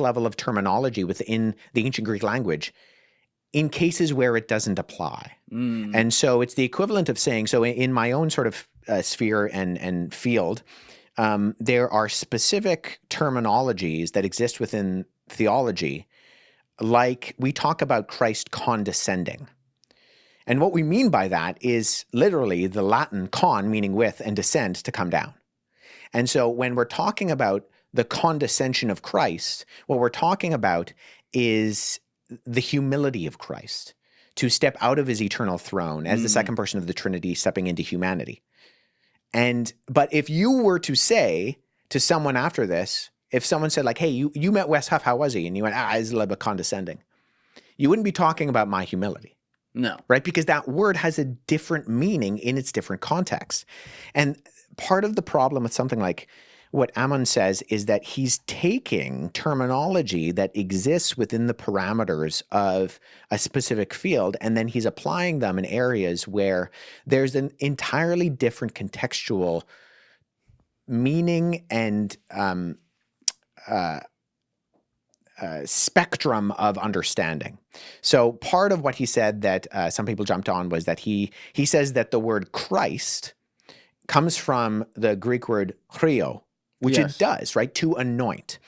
level of terminology within the ancient Greek language in cases where it doesn't apply. And so it's the equivalent of saying, so in my own sort of sphere and field, there are specific terminologies that exist within theology, like we talk about Christ condescending. And what we mean by that is literally the Latin con, meaning with, and descend, to come down. And so when we're talking about the condescension of Christ, what we're talking about is the humility of Christ to step out of his eternal throne as the second person of the Trinity stepping into humanity. But if you were to say to someone after this, if someone said like, hey, you met Wes Huff, how was he? And you went, he's a little bit condescending. You wouldn't be talking about my humility. No. Right? Because that word has a different meaning in its different context. And part of the problem with something like what Ammon says is that he's taking terminology that exists within the parameters of a specific field, and then he's applying them in areas where there's an entirely different contextual meaning and spectrum of understanding. So part of what he said that some people jumped on was that he says that the word Christ comes from the Greek word chrio, which it does, right? To anoint.